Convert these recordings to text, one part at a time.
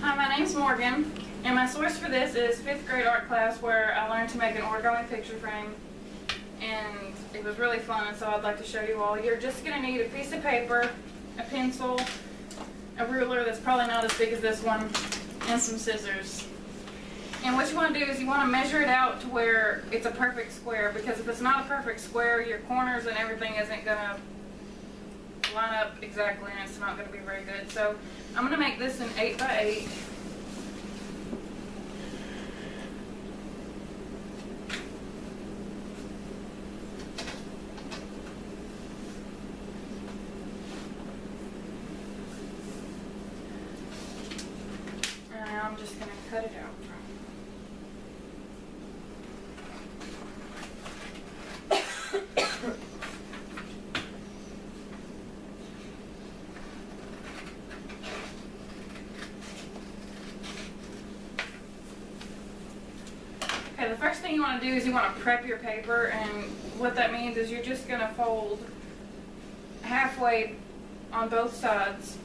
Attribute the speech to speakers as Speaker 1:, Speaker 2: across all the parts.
Speaker 1: Hi, my name's Morgan, and my source for this is 5th grade art class where I learned to make an origami picture frame, and it was really fun, so I'd like to show you all. You're just going to need a piece of paper, a pencil, a ruler that's probably not as big as this one, and some scissors. And what you want to do is you want to measure it out to where it's a perfect square, because if it's not a perfect square, your corners and everything isn't going to line up exactly, and it's not going to be very good. So I'm going to make this an 8 by 8. And now I'm just going to cut it out. Okay, the first thing you want to do is you want to prep your paper, and what that means is you're just going to fold halfway on both sides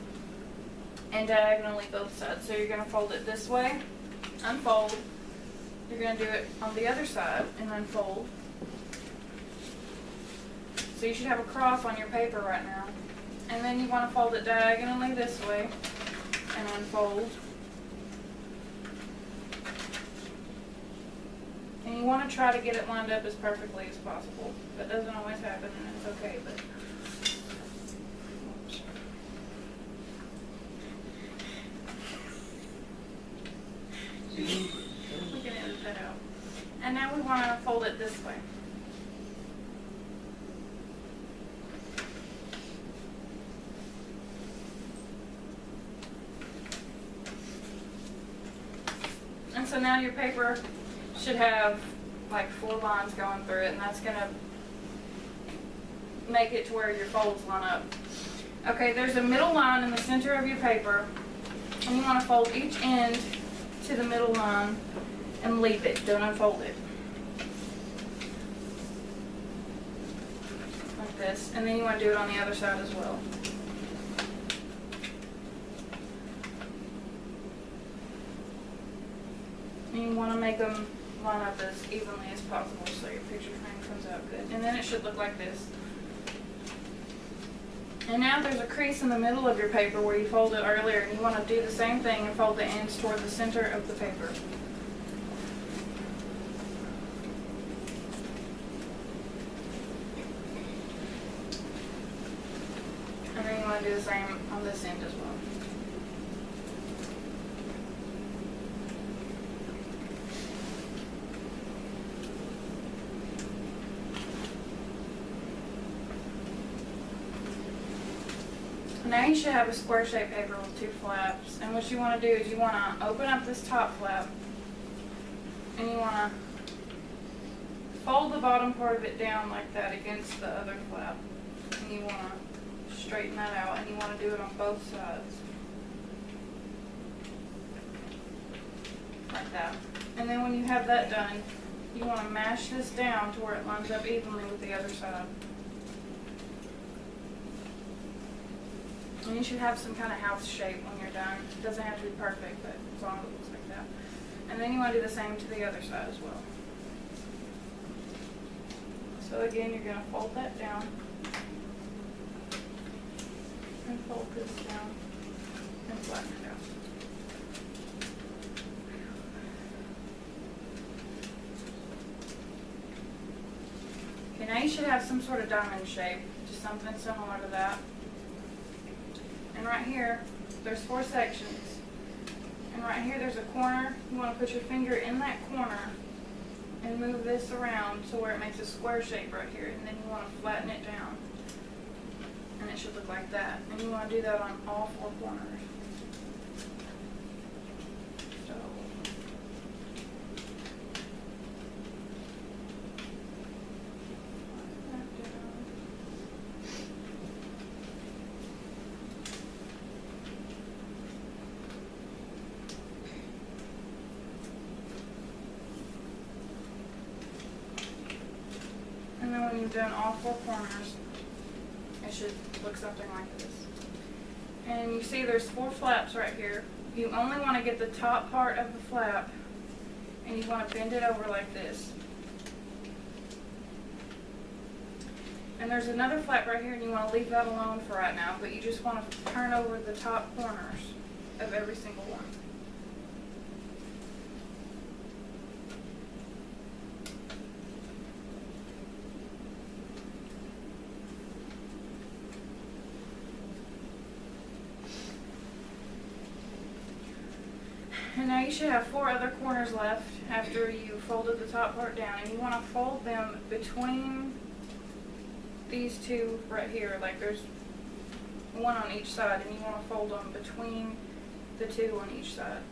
Speaker 1: and diagonally both sides. So you're going to fold it this way, unfold, you're going to do it on the other side and unfold. So you should have a cross on your paper right now. And then you want to fold it diagonally this way and unfold. And you want to try to get it lined up as perfectly as possible. That doesn't always happen, and it's okay, but oops. We can edit that out. And now we want to fold it this way. And so now your paper should have like 4 lines going through it, and that's going to make it to where your folds line up. Okay, there's a middle line in the center of your paper, and you want to fold each end to the middle line and leave it. Don't unfold it. Like this. And then you want to do it on the other side as well. And you want to make them line up as evenly as possible so your picture frame comes out good. And then it should look like this. And now there's a crease in the middle of your paper where you folded earlier, and you want to do the same thing and fold the ends toward the center of the paper. And then you want to do the same on this end as well. Now you should have a square shaped paper with 2 flaps, and what you want to do is you want to open up this top flap, and you want to fold the bottom part of it down like that against the other flap, and you want to straighten that out, and you want to do it on both sides like that. And then when you have that done, you want to mash this down to where it lines up evenly with the other side. And you should have some kind of house shape when you're done. It doesn't have to be perfect, but as long as it looks like that. And then you want to do the same to the other side as well. So again, you're going to fold that down. And fold this down. And flatten it out. Okay, now you should have some sort of diamond shape. Just something similar to that. And right here, there's 4 sections. And right here, there's a corner. You want to put your finger in that corner and move this around to where it makes a square shape right here. And then you want to flatten it down. And it should look like that. And you want to do that on all 4 corners. So, and then when you've done all 4 corners, it should look something like this. And you see there's 4 flaps right here. You only want to get the top part of the flap, and you want to bend it over like this. And there's another flap right here, and you want to leave that alone for right now, but you just want to turn over the top corners of every single one. And now you should have 4 other corners left after you folded the top part down, and you want to fold them between these 2 right here. Like there's 1 on each side, and you want to fold them between the 2 on each side.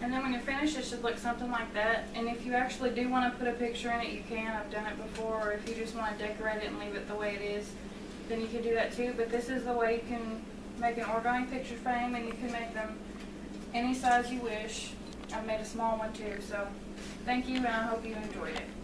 Speaker 1: And then when you're finished, it should look something like that. And if you actually do want to put a picture in it, you can. I've done it before. Or if you just want to decorate it and leave it the way it is, then you can do that too. But this is the way you can make an organic picture frame, and you can make them any size you wish. I've made a small one too. So thank you, and I hope you enjoyed it.